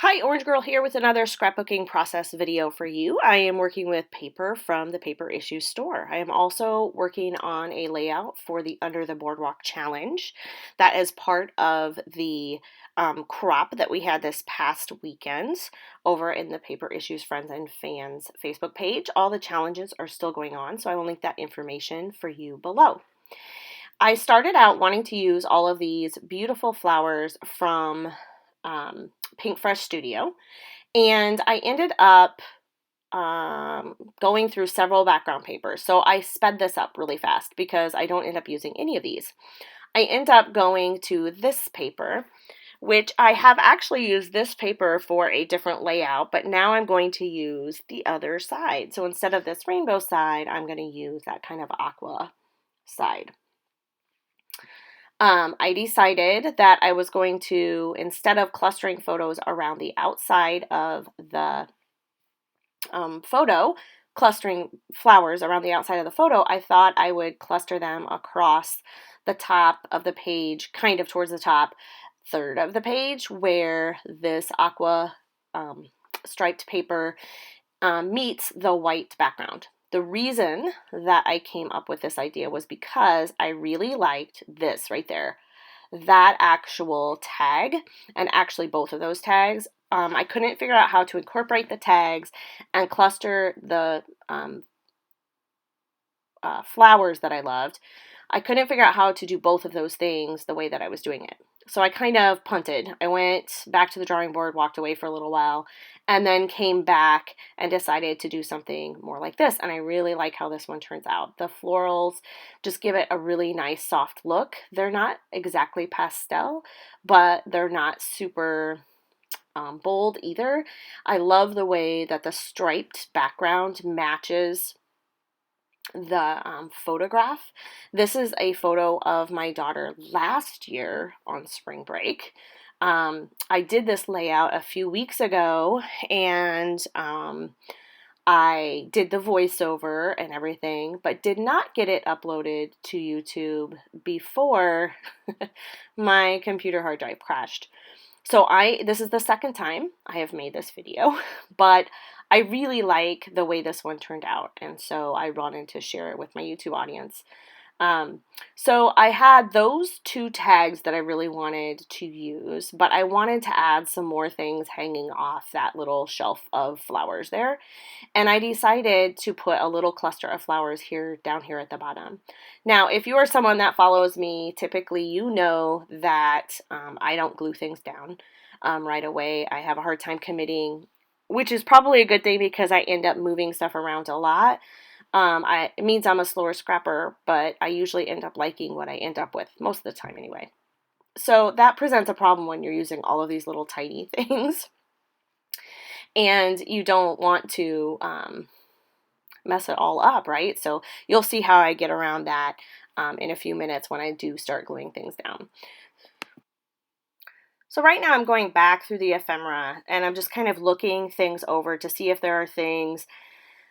Hi, Orange Girl here with another scrapbooking process video for you. I am working with paper from the Paper Issues store. I am also working on a layout for the Under the Boardwalk Challenge. That is part of the crop that we had this past weekend over in the Paper Issues Friends and Fans Facebook page. All the challenges are still going on, so I will link that information for you below. I started out wanting to use all of these beautiful flowers from PinkFresh Studio, and I ended up going through several background papers. So I sped this up really fast because I don't end up using any of these. I end up going to this paper, which I have actually used this paper for a different layout, but now I'm going to use the other side. So instead of this rainbow side, I'm going to use that kind of aqua side. I decided that I was going to, instead of clustering photos around the outside of the photo, clustering flowers around the outside of the photo, I thought I would cluster them across the top of the page, kind of towards the top third of the page, where this aqua striped paper meets the white background. The reason that I came up with this idea was because I really liked this right there. That actual tag, and actually both of those tags, I couldn't figure out how to incorporate the tags and cluster the flowers that I loved. I couldn't figure out how to do both of those things the way that I was doing it. So I kind of punted. I went back to the drawing board, walked away for a little while, and then came back and decided to do something more like this. And I really like how this one turns out. The florals just give it a really nice soft look. They're not exactly pastel, but they're not super bold either. I love the way that the striped background matches the photograph. This is a photo of my daughter last year on spring break. I did this layout a few weeks ago, and I did the voiceover and everything, but did not get it uploaded to YouTube before my computer hard drive crashed. So this is the second time I have made this video, but I really like the way this one turned out, and so I wanted to share it with my YouTube audience. So I had those two tags that I really wanted to use, but I wanted to add some more things hanging off that little shelf of flowers there. And I decided to put a little cluster of flowers down here at the bottom. Now, if you are someone that follows me, typically you know that I don't glue things down right away. I have a hard time committing, which is probably a good thing because I end up moving stuff around a lot. It means I'm a slower scrapper, but I usually end up liking what I end up with most of the time anyway. So that presents a problem when you're using all of these little tiny things and you don't want to mess it all up, right? So you'll see how I get around that in a few minutes when I do start gluing things down. So right now I'm going back through the ephemera and I'm just kind of looking things over to see if there are things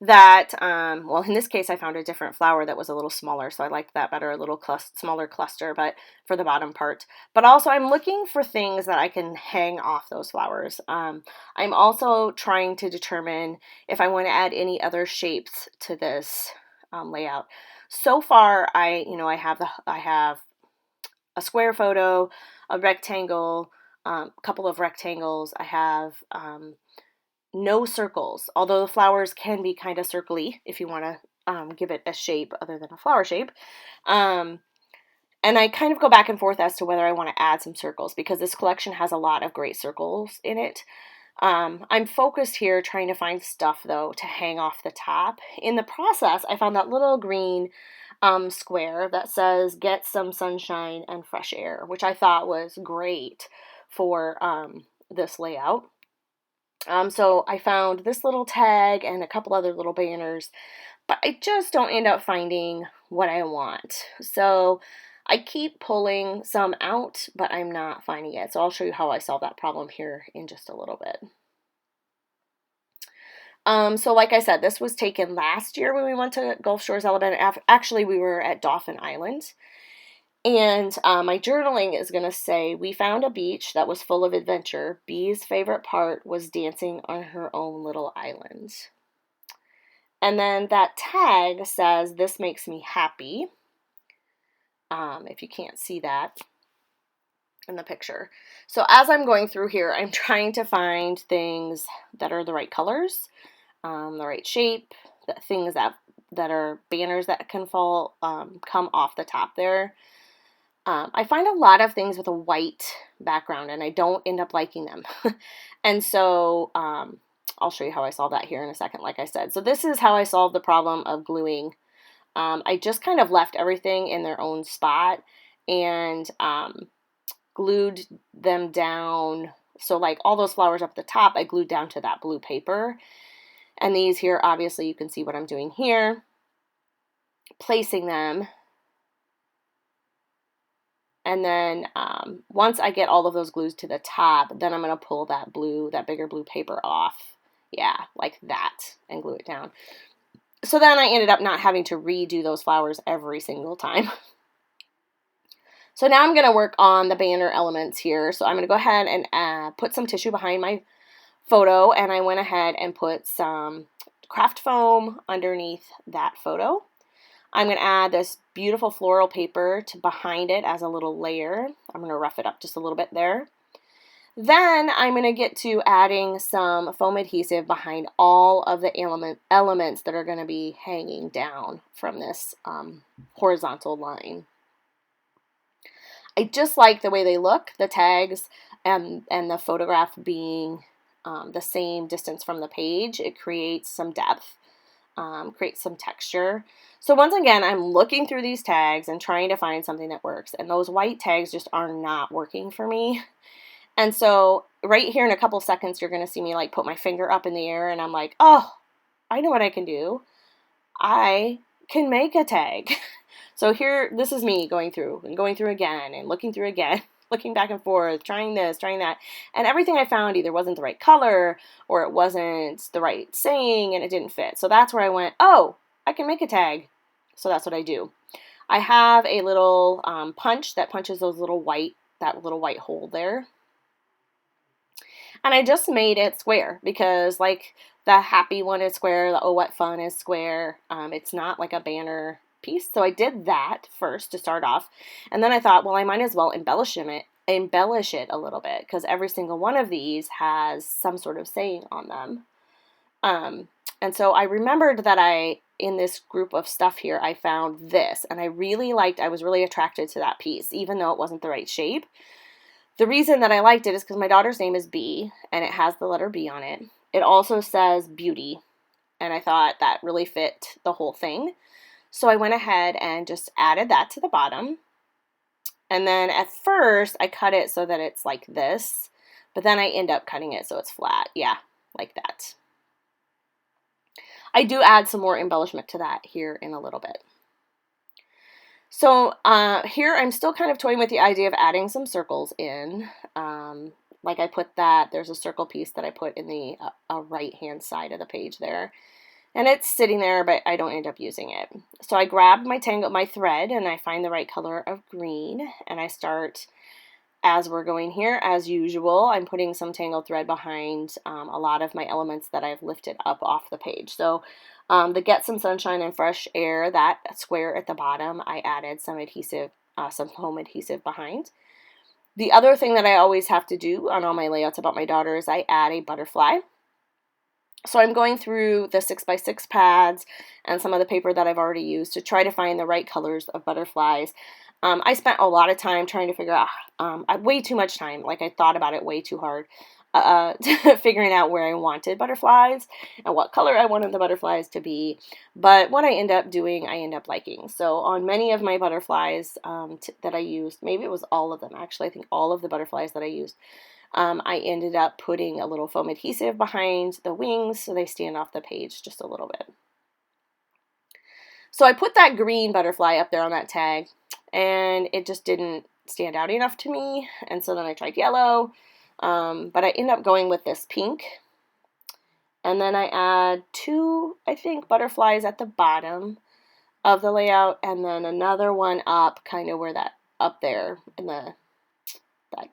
that, well, in this case, I found a different flower that was a little smaller, so I liked that better, a little smaller cluster, but for the bottom part. But also, I'm looking for things that I can hang off those flowers. I'm also trying to determine if I want to add any other shapes to this layout. So far, I have a square photo, a rectangle, a couple of rectangles. I have no circles, although the flowers can be kind of circly if you want to give it a shape other than a flower shape. And I kind of go back and forth as to whether I want to add some circles because this collection has a lot of great circles in it. I'm focused here trying to find stuff, though, to hang off the top. In the process, I found that little green square that says, "Get some sunshine and fresh air," which I thought was great for this layout. So I found this little tag and a couple other little banners, but I just don't end up finding what I want. So I keep pulling some out, but I'm not finding it. So I'll show you how I solve that problem here in just a little bit. So like I said, this was taken last year when we went to Gulf Shores, Alabama. Actually, we were at Dauphin Island. And my journaling is going to say, we found a beach that was full of adventure. Bee's favorite part was dancing on her own little island. And then that tag says, this makes me happy. If you can't see that in the picture. So as I'm going through here, I'm trying to find things that are the right colors, the right shape, things that are banners that can fall, come off the top there. I find a lot of things with a white background, and I don't end up liking them. And so I'll show you how I solve that here in a second, like I said. So this is how I solved the problem of gluing. I just kind of left everything in their own spot and glued them down. So like all those flowers up the top, I glued down to that blue paper. And these here, obviously you can see what I'm doing here. Placing them. And then once I get all of those glues to the top, then I'm going to pull that bigger blue paper off. Yeah, like that, and glue it down. So then I ended up not having to redo those flowers every single time. So now I'm going to work on the banner elements here. So I'm going to go ahead and put some tissue behind my photo, and I went ahead and put some craft foam underneath that photo. I'm going to add this beautiful floral paper behind it as a little layer. I'm going to rough it up just a little bit there. Then I'm going to get to adding some foam adhesive behind all of the elements that are going to be hanging down from this horizontal line. I just like the way they look, the tags and the photograph being the same distance from the page. It creates some depth, creates some texture. So once again, I'm looking through these tags and trying to find something that works. And those white tags just are not working for me. And so right here in a couple seconds, you're going to see me like put my finger up in the air and I'm like, oh, I know what I can do. I can make a tag. So here, this is me going through again and looking through again, looking back and forth, trying this, trying that. And everything I found either wasn't the right color or it wasn't the right saying and it didn't fit. So that's where I went, oh, I can make a tag. So that's what I do. I have a little punch that punches that little white hole there. And I just made it square because like the happy one is square, the oh what fun is square. It's not like a banner piece. So I did that first to start off. And then I thought, well, I might as well embellish it a little bit because every single one of these has some sort of saying on them. And so I remembered that in this group of stuff here, I found this, and I was really attracted to that piece, even though it wasn't the right shape. The reason that I liked it is because my daughter's name is B, and it has the letter B on it. It also says beauty, and I thought that really fit the whole thing. So I went ahead and just added that to the bottom. And then at first, I cut it so that it's like this, but then I end up cutting it so it's flat. Yeah, like that. I do add some more embellishment to that here in a little bit. So here I'm still kind of toying with the idea of adding some circles in. Like I put there's a circle piece that I put in the right-hand side of the page there. And it's sitting there, but I don't end up using it. So I grab my thread, and I find the right color of green, and I start, as we're going here, as usual, I'm putting some tangled thread behind a lot of my elements that I've lifted up off the page. So the Get Some Sunshine and Fresh Air, that square at the bottom, I added some adhesive, some foam adhesive behind. The other thing that I always have to do on all my layouts about my daughter is I add a butterfly. So I'm going through the 6x6 pads and some of the paper that I've already used to try to find the right colors of butterflies. I spent a lot of time trying to figure out, way too much time, like I thought about it way too hard, figuring out where I wanted butterflies and what color I wanted the butterflies to be. But what I end up doing, I end up liking. So on many of my butterflies that I used, maybe it was all of them actually, I think all of the butterflies that I used, I ended up putting a little foam adhesive behind the wings so they stand off the page just a little bit. So I put that green butterfly up there on that tag, and it just didn't stand out enough to me, and so then I tried yellow, but I ended up going with this pink, and then I add 2, I think, butterflies at the bottom of the layout, and then another one up kind of where that up there in that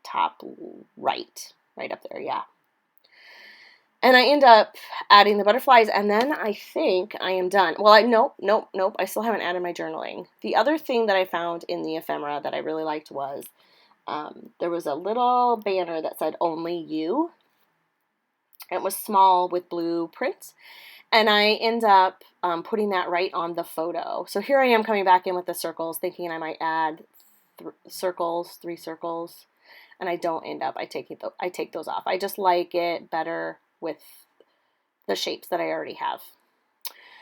top right up there, yeah. And I end up adding the butterflies, and then I think I am done. Well, nope. I still haven't added my journaling. The other thing that I found in the ephemera that I really liked was there was a little banner that said "Only You." It was small with blue print, and I end up putting that right on the photo. So here I am coming back in with the circles, thinking I might add 3 circles, and I don't end up. I take those off. I just like it better with the shapes that I already have.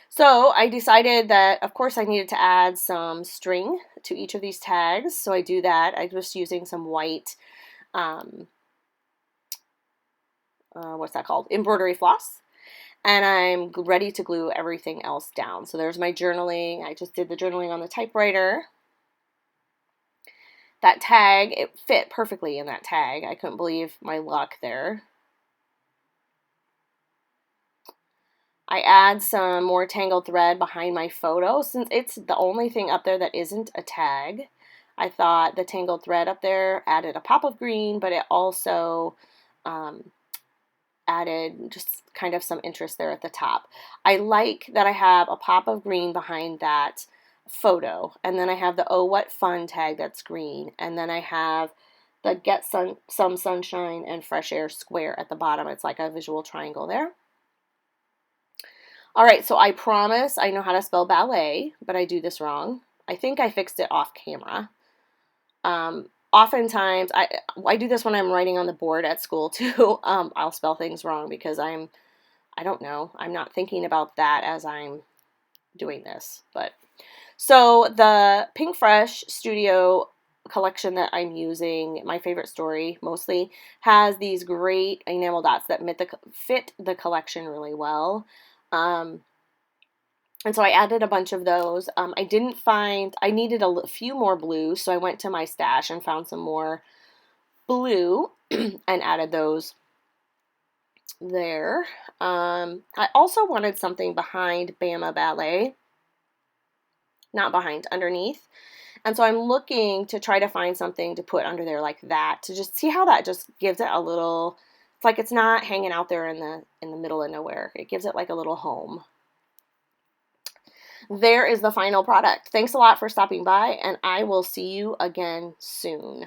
So I decided that, of course, I needed to add some string to each of these tags. So I do that. I was using some white, what's that called? Embroidery floss. And I'm ready to glue everything else down. So there's my journaling. I just did the journaling on the typewriter. That tag, it fit perfectly in that tag. I couldn't believe my luck there. I add some more tangled thread behind my photo. Since it's the only thing up there that isn't a tag, I thought the tangled thread up there added a pop of green, but it also added just kind of some interest there at the top. I like that I have a pop of green behind that photo, and then I have the "Oh What Fun" tag that's green, and then I have the "Get Some Sunshine and Fresh Air" square at the bottom. It's like a visual triangle there. All right, so I promise I know how to spell ballet, but I do this wrong. I think I fixed it off camera. Oftentimes, I do this when I'm writing on the board at school too. I'll spell things wrong because I don't know, I'm not thinking about that as I'm doing this. But so the PinkFresh Studio collection that I'm using, my favorite story mostly, has these great enamel dots that fit the collection really well. And so I added a bunch of those. I needed a few more blues, so I went to my stash and found some more blue and added those there. I also wanted something behind Bama Ballet, not behind, underneath. And so I'm looking to try to find something to put under there like that, to just see how that just gives it a little, it's like it's not hanging out there in the middle of nowhere. It gives it like a little home. There is the final product. Thanks a lot for stopping by, and I will see you again soon.